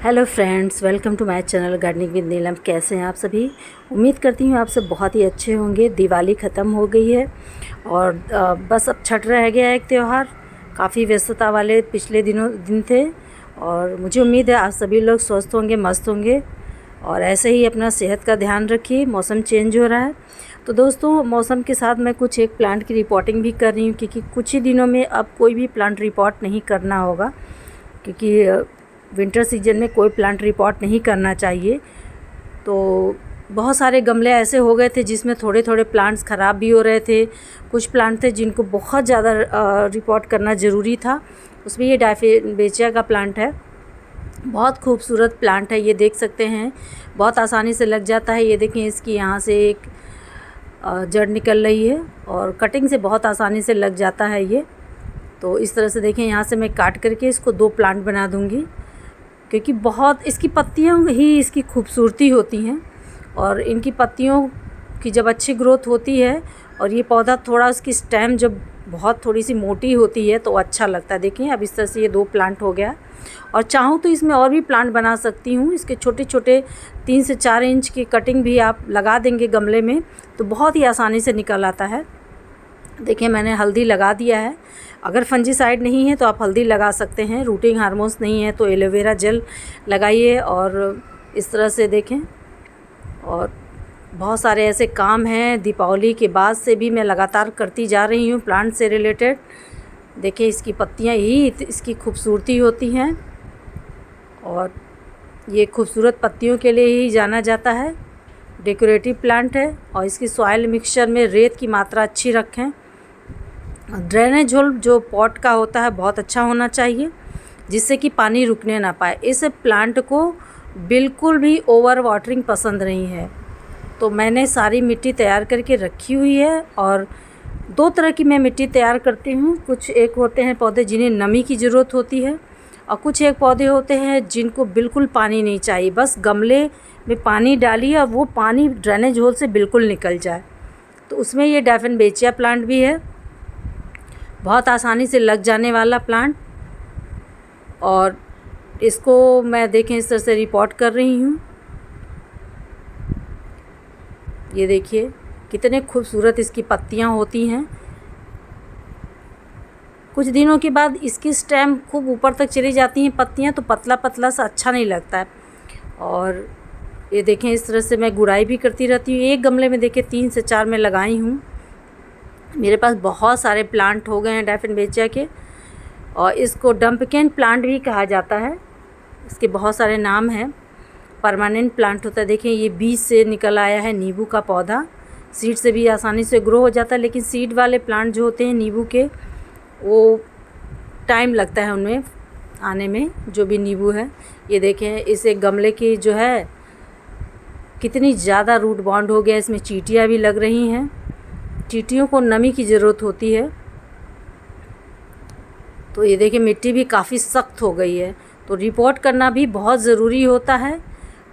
Hello friends, welcome to my channel gardening with Neelam. कैसे हैं आप सभी? उम्मीद करती हूँ आप सब बहुत ही अच्छे होंगे। दिवाली ख़त्म हो गई है और बस अब छठ रह गया है, एक त्यौहार। काफ़ी व्यस्तता वाले पिछले दिन थे और मुझे उम्मीद है आप सभी लोग स्वस्थ होंगे, मस्त होंगे और ऐसे ही अपना सेहत का ध्यान रखिए। मौसम चेंज हो रहा है तो दोस्तों मौसम के साथ मैं कुछ एक प्लांट की रिपोर्टिंग भी कर रही हूँ, क्योंकि कुछ ही दिनों में अब कोई भी प्लांट रिपोर्ट नहीं करना होगा, क्योंकि विंटर सीजन में कोई प्लांट रिपोर्ट नहीं करना चाहिए। तो बहुत सारे गमले ऐसे हो गए थे जिसमें थोड़े थोड़े प्लांट्स ख़राब भी हो रहे थे। कुछ प्लांट थे जिनको बहुत ज़्यादा रिपोर्ट करना ज़रूरी था। उसमें ये डायफिनेचिया का प्लांट है, बहुत खूबसूरत प्लांट है। ये देख सकते हैं, बहुत आसानी से लग जाता है। ये देखें, इसकी यहाँ से एक जड़ निकल रही है और कटिंग से बहुत आसानी से लग जाता है ये। तो इस तरह से देखें, यहाँ से मैं काट करके इसको 2 प्लांट बना दूँगी, क्योंकि बहुत इसकी पत्तियाँ ही इसकी खूबसूरती होती हैं। और इनकी पत्तियों की जब अच्छी ग्रोथ होती है और ये पौधा थोड़ा, उसकी स्टेम जब बहुत थोड़ी सी मोटी होती है तो अच्छा लगता है। देखिए अब इस तरह से ये 2 प्लांट हो गया और चाहूँ तो इसमें और भी प्लांट बना सकती हूँ। इसके छोटे छोटे 3 से 4 इंच की कटिंग भी आप लगा देंगे गमले में तो बहुत ही आसानी से निकल आता है। देखिए मैंने हल्दी लगा दिया है। अगर फंजीसाइड नहीं है तो आप हल्दी लगा सकते हैं। रूटिंग हार्मोन्स नहीं है तो एलोवेरा जेल लगाइए। और इस तरह से देखें, और बहुत सारे ऐसे काम हैं दीपावली के बाद से भी मैं लगातार करती जा रही हूँ प्लांट से रिलेटेड। देखिए इसकी पत्तियाँ ही इसकी खूबसूरती होती हैं और ये खूबसूरत पत्तियों के लिए ही जाना जाता है। डेकोरेटिव प्लांट है और इसकी सॉइल मिक्सचर में रेत की मात्रा अच्छी रखें। ड्रेनेज होल जो पॉट का होता है बहुत अच्छा होना चाहिए, जिससे कि पानी रुकने ना पाए। इस प्लांट को बिल्कुल भी ओवर वाटरिंग पसंद नहीं है। तो मैंने सारी मिट्टी तैयार करके रखी हुई है और 2 तरह की मैं मिट्टी तैयार करती हूँ। कुछ एक होते हैं पौधे जिन्हें नमी की ज़रूरत होती है और कुछ एक पौधे होते हैं जिनको बिल्कुल पानी नहीं चाहिए, बस गमले में पानी डालिए और वो पानी ड्रेनेज होल से बिल्कुल निकल जाए। तो उसमें ये डायफिनेचिया प्लांट भी है, बहुत आसानी से लग जाने वाला प्लांट। और इसको मैं देखें इस तरह से रिपोर्ट कर रही हूँ। ये देखिए कितने खूबसूरत इसकी पत्तियाँ होती हैं। कुछ दिनों के बाद इसकी स्टेम खूब ऊपर तक चली जाती हैं पत्तियाँ, तो पतला पतला सा अच्छा नहीं लगता है। और ये देखें इस तरह से मैं गुड़ाई भी करती रहती हूँ। एक गमले में देखिए 3 से 4 मैं लगाई हूँ। मेरे पास बहुत सारे प्लांट हो गए हैं डायफिनेचिया के, और इसको डंपकिन प्लांट भी कहा जाता है। इसके बहुत सारे नाम हैं। परमानेंट प्लांट होता है। देखिए ये बीज से निकल आया है नींबू का पौधा। सीड से भी आसानी से ग्रो हो जाता है, लेकिन सीड वाले प्लांट जो होते हैं नींबू के, वो टाइम लगता है उनमें आने में, जो भी नींबू है। ये देखें इस एक गमले की जो है कितनी ज़्यादा रूट बॉन्ड हो गया। इसमें चींटियाँ भी लग रही हैं। चींटियों को नमी की ज़रूरत होती है। तो ये देखिए मिट्टी भी काफ़ी सख्त हो गई है, तो रिपोर्ट करना भी बहुत ज़रूरी होता है।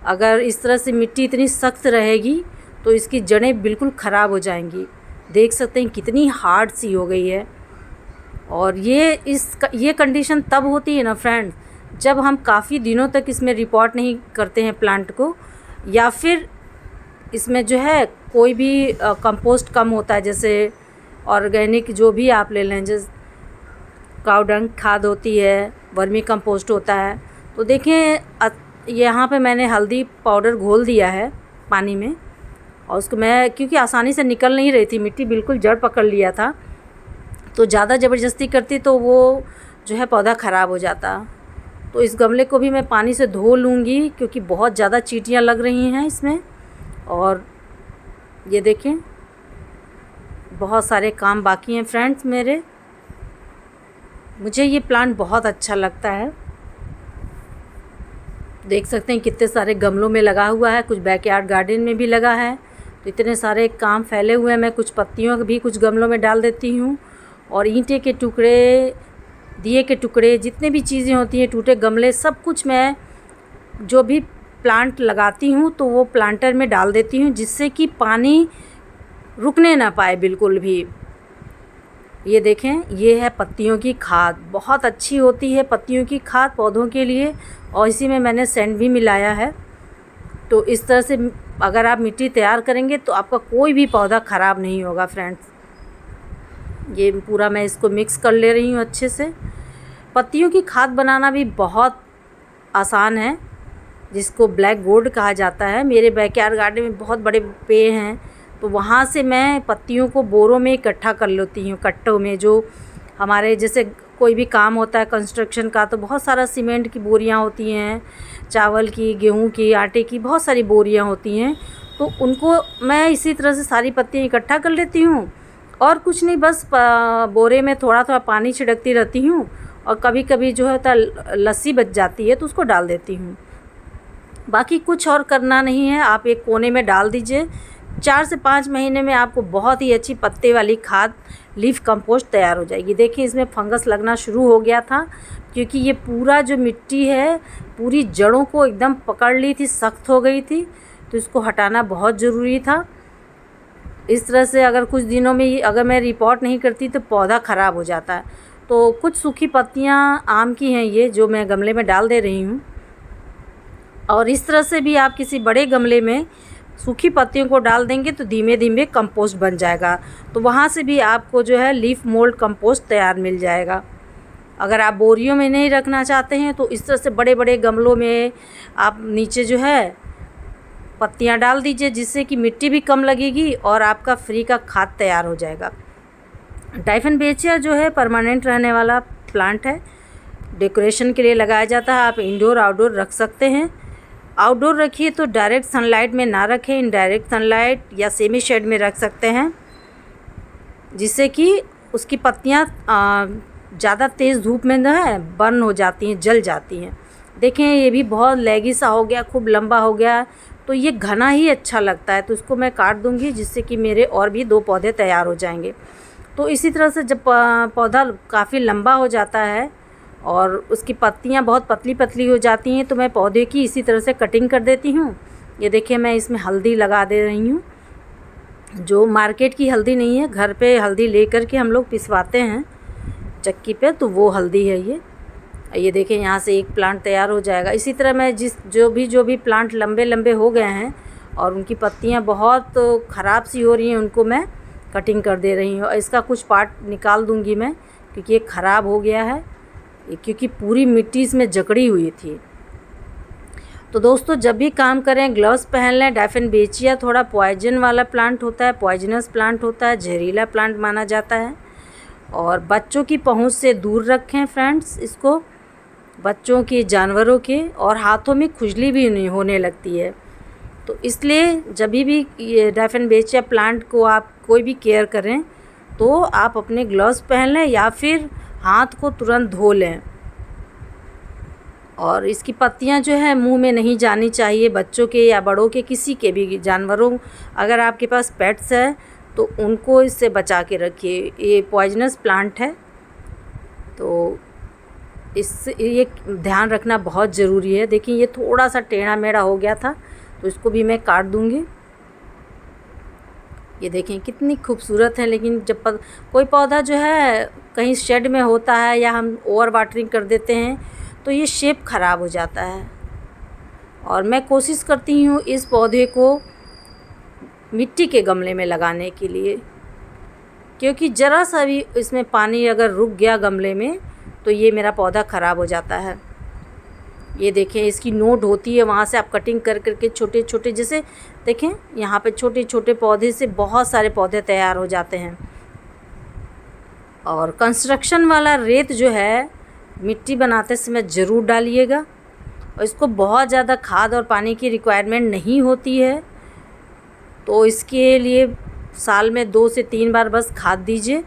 अगर इस तरह से मिट्टी इतनी सख्त रहेगी तो इसकी जड़ें बिल्कुल ख़राब हो जाएंगी। देख सकते हैं कितनी हार्ड सी हो गई है। और ये कंडीशन तब होती है ना फ्रेंड्स, जब हम काफ़ी दिनों तक इसमें रिपोर्ट नहीं करते हैं प्लांट को, या फिर इसमें जो है कोई भी कंपोस्ट कम होता है। जैसे ऑर्गेनिक जो भी आप ले लें, जैसे काऊ डंग खाद होती है, वर्मी कंपोस्ट होता है। तो देखें यहाँ पे मैंने हल्दी पाउडर घोल दिया है पानी में, और उसको मैं, क्योंकि आसानी से निकल नहीं रही थी, मिट्टी बिल्कुल जड़ पकड़ लिया था, तो ज़्यादा ज़बरदस्ती करती तो वो जो है पौधा ख़राब हो जाता। तो इस गमले को भी मैं पानी से धो लूँगी, क्योंकि बहुत ज़्यादा चींटियाँ लग रही हैं इसमें। और ये देखें बहुत सारे काम बाकी हैं फ्रेंड्स मेरे। मुझे ये प्लांट बहुत अच्छा लगता है। देख सकते हैं कितने सारे गमलों में लगा हुआ है, कुछ बैकयार्ड गार्डन में भी लगा है। तो इतने सारे काम फैले हुए हैं। मैं कुछ पत्तियों भी कुछ गमलों में डाल देती हूँ, और ईंटे के टुकड़े, दिए के टुकड़े, जितने भी चीज़ें होती हैं, टूटे गमले, सब कुछ मैं जो भी प्लांट लगाती हूँ तो वो प्लांटर में डाल देती हूँ, जिससे कि पानी रुकने ना पाए बिल्कुल भी। ये देखें, ये है पत्तियों की खाद, बहुत अच्छी होती है पत्तियों की खाद पौधों के लिए। और इसी में मैंने सैंड भी मिलाया है। तो इस तरह से अगर आप मिट्टी तैयार करेंगे तो आपका कोई भी पौधा ख़राब नहीं होगा फ्रेंड्स। ये पूरा मैं इसको मिक्स कर ले रही हूँ अच्छे से। पत्तियों की खाद बनाना भी बहुत आसान है, जिसको ब्लैक गोल्ड कहा जाता है। मेरे बैकयार्ड गार्डन में बहुत बड़े पेड़ हैं, तो वहाँ से मैं पत्तियों को बोरों में इकट्ठा कर लेती हूँ, कट्टों में। जो हमारे जैसे कोई भी काम होता है कंस्ट्रक्शन का, तो बहुत सारा सीमेंट की बोरियाँ होती हैं, चावल की, गेहूँ की, आटे की, बहुत सारी बोरियाँ होती हैं। तो उनको मैं इसी तरह से सारी पत्तियाँ इकट्ठा कर लेती हूँ, और कुछ नहीं, बस बोरे में थोड़ा थोड़ा पानी छिड़कती रहती हूँ। और कभी कभी जो है लस्सी बच जाती है तो उसको डाल देती हूँ। बाकी कुछ और करना नहीं है, आप एक कोने में डाल दीजिए। 4 से 5 महीने में आपको बहुत ही अच्छी पत्ते वाली खाद लीफ कंपोस्ट तैयार हो जाएगी। देखिए, इसमें फंगस लगना शुरू हो गया था, क्योंकि ये पूरा जो मिट्टी है पूरी जड़ों को एकदम पकड़ ली थी, सख्त हो गई थी। तो इसको हटाना बहुत ज़रूरी था। इस तरह से अगर कुछ दिनों में अगर मैं रिपोर्ट नहीं करती तो पौधा ख़राब हो जाता है। तो कुछ सूखी पत्तियाँ आम की हैं ये, जो मैं गमले में डाल दे रही हूँ। और इस तरह से भी आप किसी बड़े गमले में सूखी पत्तियों को डाल देंगे तो धीमे धीमे कंपोस्ट बन जाएगा। तो वहाँ से भी आपको जो है लीफ मोल्ड कंपोस्ट तैयार मिल जाएगा। अगर आप बोरियों में नहीं रखना चाहते हैं तो इस तरह से बड़े बड़े गमलों में आप नीचे जो है पत्तियाँ डाल दीजिए, जिससे कि मिट्टी भी कम लगेगी और आपका फ्री का खाद तैयार हो जाएगा। डायफेनबेचिया जो है परमानेंट रहने वाला प्लांट है, डेकोरेशन के लिए लगाया जाता है। आप इंडोर आउटडोर रख सकते हैं। आउटडोर रखिए तो डायरेक्ट सनलाइट में ना रखें, इनडायरेक्ट सनलाइट या सेमी शेड में रख सकते हैं, जिससे कि उसकी पत्तियाँ ज़्यादा तेज़ धूप में ना है बर्न हो जाती हैं, जल जाती हैं। देखें, ये भी बहुत लेगी सा हो गया, खूब लंबा हो गया, तो ये घना ही अच्छा लगता है। तो इसको मैं काट दूँगी, जिससे कि मेरे और भी 2 पौधे तैयार हो जाएंगे। तो इसी तरह से जब पौधा काफ़ी लंबा हो जाता है और उसकी पत्तियां बहुत पतली पतली हो जाती हैं, तो मैं पौधे की इसी तरह से कटिंग कर देती हूँ। ये देखिए, मैं इसमें हल्दी लगा दे रही हूँ, जो मार्केट की हल्दी नहीं है, घर पे हल्दी लेकर के हम लोग पिसवाते हैं चक्की पे, तो वो हल्दी है ये। ये देखिए, यहाँ से एक प्लांट तैयार हो जाएगा। इसी तरह मैं जो भी प्लांट लंबे लंबे हो गए हैं और उनकी पत्तियाँ बहुत ख़राब सी हो रही हैं, उनको मैं कटिंग कर दे रही हूँ। इसका कुछ पार्ट निकाल दूँगी मैं, क्योंकि ये ख़राब हो गया है, क्योंकि पूरी मिट्टी इसमें जकड़ी हुई थी। तो दोस्तों, जब भी काम करें ग्लव्स पहन लें। डायफेनबेचिया थोड़ा पॉइजन वाला प्लांट होता है, पॉइजनस प्लांट होता है, जहरीला प्लांट माना जाता है। और बच्चों की पहुंच से दूर रखें फ्रेंड्स इसको, बच्चों के, जानवरों के, और हाथों में खुजली भी नहीं होने लगती है। तो इसलिए जब भी ये डायफेनबेचिया प्लांट को आप कोई भी केयर करें तो आप अपने ग्लव्स पहन लें या फिर हाथ को तुरंत धो लें। और इसकी पत्तियां जो है मुंह में नहीं जानी चाहिए, बच्चों के या बड़ों के, किसी के भी जानवरों। अगर आपके पास पेट्स है तो उनको इससे बचा के रखिए। ये पॉइजनस प्लांट है, तो ये ध्यान रखना बहुत ज़रूरी है। देखिए, ये थोड़ा सा टेढ़ा मेढ़ा हो गया था, तो इसको भी मैं काट दूँगी। ये देखें कितनी खूबसूरत है। लेकिन जब कोई पौधा जो है कहीं शेड में होता है या हम ओवर वाटरिंग कर देते हैं तो ये शेप ख़राब हो जाता है। और मैं कोशिश करती हूँ इस पौधे को मिट्टी के गमले में लगाने के लिए, क्योंकि ज़रा सा भी इसमें पानी अगर रुक गया गमले में तो ये मेरा पौधा ख़राब हो जाता है। ये देखें, इसकी नोट होती है, वहाँ से आप कटिंग कर करके छोटे छोटे, जैसे देखें यहाँ पे छोटे छोटे पौधे से बहुत सारे पौधे तैयार हो जाते हैं। और कंस्ट्रक्शन वाला रेत जो है मिट्टी बनाते समय ज़रूर डालिएगा, और इसको बहुत ज़्यादा खाद और पानी की रिक्वायरमेंट नहीं होती है। तो इसके लिए साल में 2 से 3 बार बस खाद दीजिए,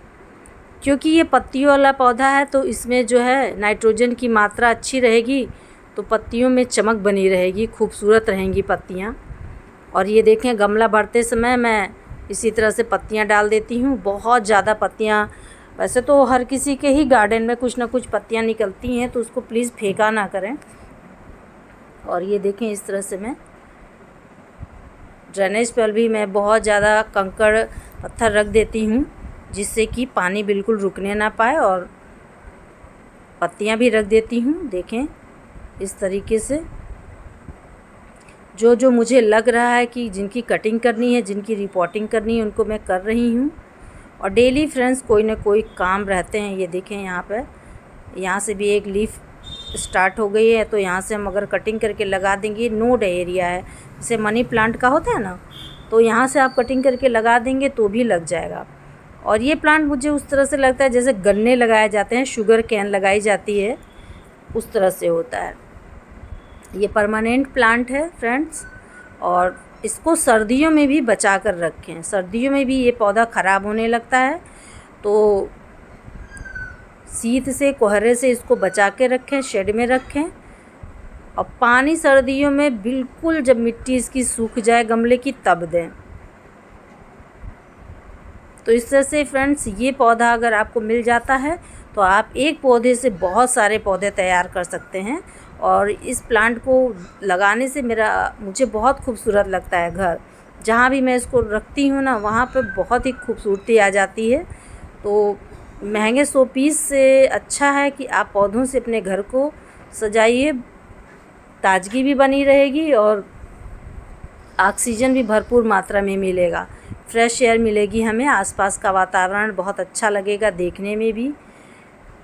क्योंकि ये पत्तियों वाला पौधा है, तो इसमें जो है नाइट्रोजन की मात्रा अच्छी रहेगी, तो पत्तियों में चमक बनी रहेगी, खूबसूरत रहेंगी पत्तियाँ। और ये देखें, गमला भरते समय मैं इसी तरह से पत्तियाँ डाल देती हूँ। बहुत ज़्यादा पत्तियाँ, वैसे तो हर किसी के ही गार्डन में कुछ ना कुछ पत्तियाँ निकलती हैं, तो उसको प्लीज़ फेंका ना करें। और ये देखें, इस तरह से मैं ड्रेनेज पर भी मैं बहुत ज़्यादा कंकड़ पत्थर रख देती हूँ, जिससे कि पानी बिल्कुल रुकने ना पाए। और पत्तियां भी रख देती हूँ, देखें इस तरीके से। जो जो मुझे लग रहा है कि जिनकी कटिंग करनी है, जिनकी रिपोर्टिंग करनी है, उनको मैं कर रही हूँ। और डेली फ्रेंड्स कोई ना कोई काम रहते हैं। ये देखें यहाँ पर, यहाँ से भी एक लीफ स्टार्ट हो गई है, तो यहाँ से हम अगर कटिंग करके लगा देंगे, नोड एरिया है जैसे मनी प्लांट का होता है ना, तो यहाँ से आप कटिंग करके लगा देंगे तो भी लग जाएगा। और ये प्लांट मुझे उस तरह से लगता है जैसे गन्ने लगाए जाते हैं, शुगर कैन लगाई जाती है, उस तरह से होता है। ये परमानेंट प्लांट है फ्रेंड्स, और इसको सर्दियों में भी बचा कर रखें। सर्दियों में भी ये पौधा ख़राब होने लगता है, तो शीत से, कोहरे से इसको बचा के रखें, शेड में रखें। और पानी सर्दियों में बिल्कुल जब मिट्टी इसकी सूख जाए गमले की तब दें। तो इस तरह से फ्रेंड्स ये पौधा अगर आपको मिल जाता है तो आप एक पौधे से बहुत सारे पौधे तैयार कर सकते हैं। और इस प्लांट को लगाने से मुझे बहुत खूबसूरत लगता है। घर जहाँ भी मैं इसको रखती हूँ ना, वहाँ पे बहुत ही खूबसूरती आ जाती है। तो महंगे शो पीस से अच्छा है कि आप पौधों से अपने घर को सजाइए, ताजगी भी बनी रहेगी और ऑक्सीजन भी भरपूर मात्रा में मिलेगा, फ्रेश एयर मिलेगी हमें, आसपास का वातावरण बहुत अच्छा लगेगा देखने में भी।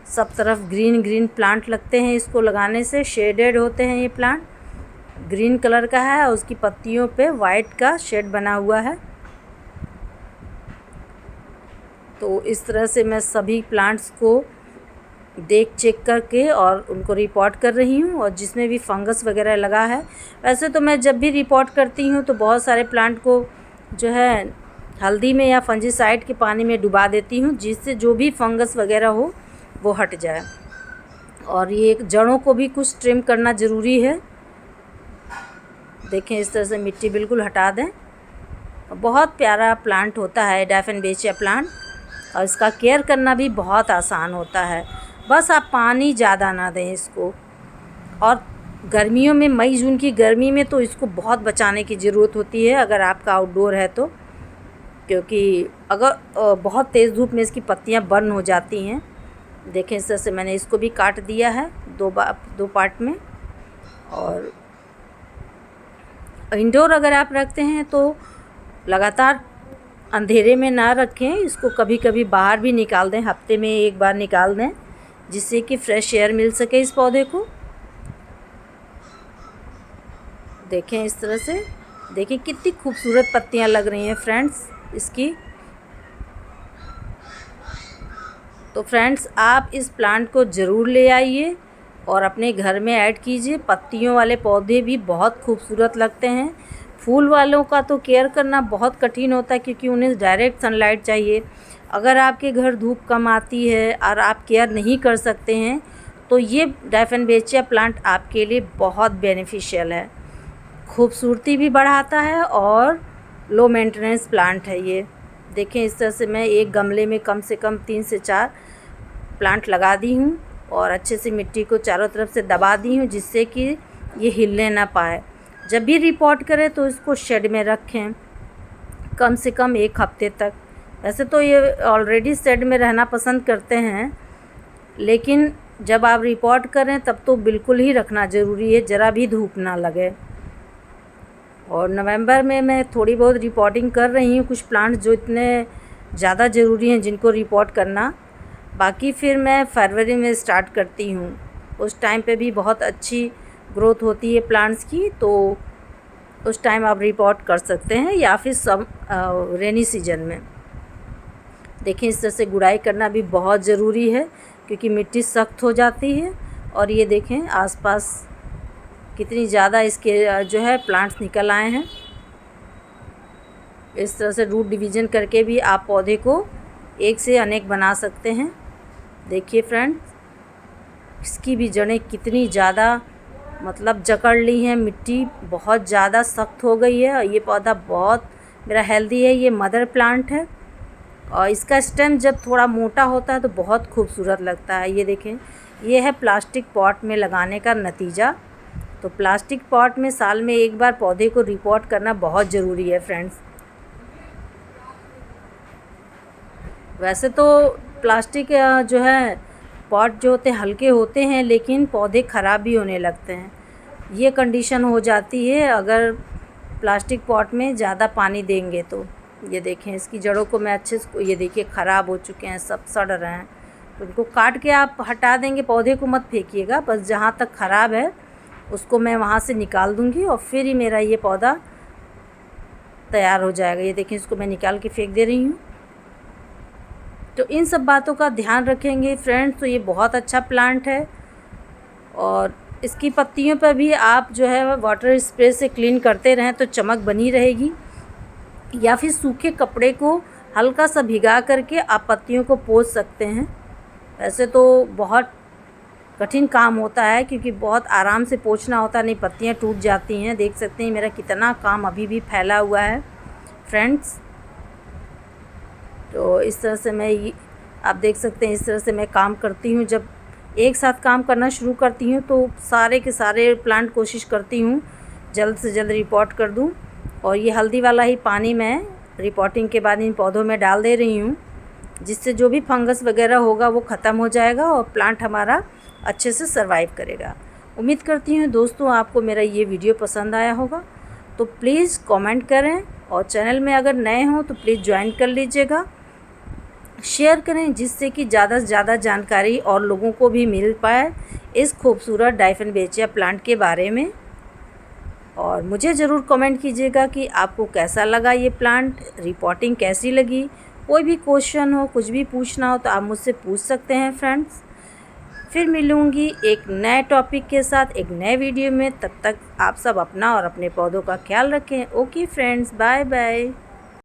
सब तरफ ग्रीन ग्रीन प्लांट लगते हैं इसको लगाने से, शेडेड होते हैं ये प्लांट। ग्रीन कलर का है और उसकी पत्तियों पे वाइट का शेड बना हुआ है। तो इस तरह से मैं सभी प्लांट्स को देख चेक करके और उनको रिपोर्ट कर रही हूँ। और जिसमें भी फंगस वगैरह लगा है, वैसे तो मैं जब भी रिपोर्ट करती हूँ तो बहुत सारे प्लांट को जो है हल्दी में या फंजीसाइड के पानी में डुबा देती हूँ, जिससे जो भी फंगस वगैरह हो वो हट जाए। और ये जड़ों को भी कुछ ट्रिम करना ज़रूरी है। देखें इस तरह से मिट्टी बिल्कुल हटा दें। बहुत प्यारा प्लांट होता है डायफेनबेचिया प्लांट, और इसका केयर करना भी बहुत आसान होता है। बस आप पानी ज़्यादा ना दें इसको। और गर्मियों में, मई जून की गर्मी में तो इसको बहुत बचाने की ज़रूरत होती है अगर आपका आउटडोर है तो, क्योंकि अगर बहुत तेज़ धूप में इसकी पत्तियां बर्न हो जाती हैं। देखें इस तरह से मैंने इसको भी काट दिया है दो पार्ट में। और इंडोर अगर आप रखते हैं तो लगातार अंधेरे में ना रखें इसको, कभी कभी बाहर भी निकाल दें, हफ्ते में एक बार निकाल दें, जिससे कि फ्रेश एयर मिल सके इस पौधे को। देखें इस तरह से, देखिए कितनी खूबसूरत पत्तियां लग रही हैं फ्रेंड्स इसकी। तो फ्रेंड्स आप इस प्लांट को ज़रूर ले आइए और अपने घर में ऐड कीजिए। पत्तियों वाले पौधे भी बहुत खूबसूरत लगते हैं। फूल वालों का तो केयर करना बहुत कठिन होता है, क्योंकि उन्हें डायरेक्ट सनलाइट चाहिए। अगर आपके घर धूप कम आती है और आप केयर नहीं कर सकते हैं तो ये डायफेनबेचिया प्लांट आपके लिए बहुत बेनिफिशियल है। खूबसूरती भी बढ़ाता है और लो मेंटेनेंस प्लांट है ये। देखें इस तरह से मैं एक गमले में कम से कम 3 से 4 प्लांट लगा दी हूँ और अच्छे से मिट्टी को चारों तरफ से दबा दी हूँ, जिससे कि ये हिलने ना पाए। जब भी रिपोर्ट करें तो इसको शेड में रखें कम से कम 1 हफ्ते तक। वैसे तो ये ऑलरेडी शेड में रहना पसंद करते हैं, लेकिन जब आप रिपोर्ट करें तब तो बिल्कुल ही रखना ज़रूरी है, ज़रा भी धूप ना लगे। और नवंबर में मैं थोड़ी बहुत रिपोर्टिंग कर रही हूँ, कुछ प्लांट्स जो इतने ज़्यादा ज़रूरी हैं जिनको रिपोर्ट करना। बाकी फिर मैं फरवरी में स्टार्ट करती हूँ, उस टाइम पे भी बहुत अच्छी ग्रोथ होती है प्लांट्स की, तो उस टाइम आप रिपोर्ट कर सकते हैं, या फिर रेनी सीजन में। देखें इस तरह से गुड़ाई करना भी बहुत ज़रूरी है, क्योंकि मिट्टी सख्त हो जाती है। और ये देखें आसपास कितनी ज़्यादा इसके जो है प्लांट्स निकल आए हैं। इस तरह से रूट डिवीज़न करके भी आप पौधे को एक से अनेक बना सकते हैं। देखिए फ्रेंड्स, इसकी भी जड़ें कितनी ज़्यादा मतलब जकड़ ली हैं, मिट्टी बहुत ज़्यादा सख्त हो गई है। और ये पौधा बहुत मेरा हेल्दी है, ये मदर प्लांट है। और इसका स्टेम जब थोड़ा मोटा होता है तो बहुत खूबसूरत लगता है। ये देखें, ये है प्लास्टिक पॉट में लगाने का नतीजा। तो प्लास्टिक पॉट में साल में एक बार पौधे को रिपोर्ट करना बहुत ज़रूरी है फ्रेंड्स। वैसे तो प्लास्टिक जो है पॉट जो होते हैं हल्के होते हैं, लेकिन पौधे ख़राब भी होने लगते हैं। ये कंडीशन हो जाती है अगर प्लास्टिक पॉट में ज़्यादा पानी देंगे तो। ये देखें इसकी जड़ों को मैं अच्छे से, ये देखिए ख़राब हो चुके हैं, सब सड़ रहे हैं। तो इनको काट के आप हटा देंगे, पौधे को मत फेंकिएगा, बस जहाँ तक ख़राब है उसको मैं वहाँ से निकाल दूँगी और फिर ही मेरा ये पौधा तैयार हो जाएगा। ये देखिए इसको मैं निकाल के फेंक दे रही हूँ। तो इन सब बातों का ध्यान रखेंगे फ्रेंड्स तो ये बहुत अच्छा प्लांट है। और इसकी पत्तियों पर भी आप जो है वाटर स्प्रे से क्लीन करते रहें तो चमक बनी रहेगी, या फिर सूखे कपड़े को हल्का सा भिगा करके आप पत्तियों को पोंछ सकते हैं। वैसे तो बहुत कठिन काम होता है क्योंकि बहुत आराम से पोंछना होता है, नहीं पत्तियां टूट जाती हैं। देख सकते हैं मेरा कितना काम अभी भी फैला हुआ है फ्रेंड्स। तो इस तरह से मैं आप देख सकते हैं, इस तरह से मैं काम करती हूँ। जब एक साथ काम करना शुरू करती हूँ तो सारे के सारे प्लांट कोशिश करती हूँ जल्द से जल्द रिपोर्ट कर दूँ। और ये हल्दी वाला ही पानी मैं रिपोर्टिंग के बाद इन पौधों में डाल दे रही हूँ, जिससे जो भी फंगस वगैरह होगा वो ख़त्म हो जाएगा और प्लांट हमारा अच्छे से सर्वाइव करेगा। उम्मीद करती हूँ दोस्तों आपको मेरा ये वीडियो पसंद आया होगा। तो प्लीज़ कमेंट करें और चैनल में अगर नए हों तो प्लीज़ ज्वाइन कर लीजिएगा, शेयर करें जिससे कि ज़्यादा से ज़्यादा जानकारी और लोगों को भी मिल पाए इस खूबसूरत डायफेनबेचिया प्लांट के बारे में। और मुझे ज़रूर कमेंट कीजिएगा कि आपको कैसा लगा ये प्लांट, रिपोर्टिंग कैसी लगी। कोई भी क्वेश्चन हो, कुछ भी पूछना हो तो आप मुझसे पूछ सकते हैं फ्रेंड्स। फिर मिलूँगी एक नए टॉपिक के साथ एक नए वीडियो में। तब तक आप सब अपना और अपने पौधों का ख्याल रखें। Okay friends, bye bye.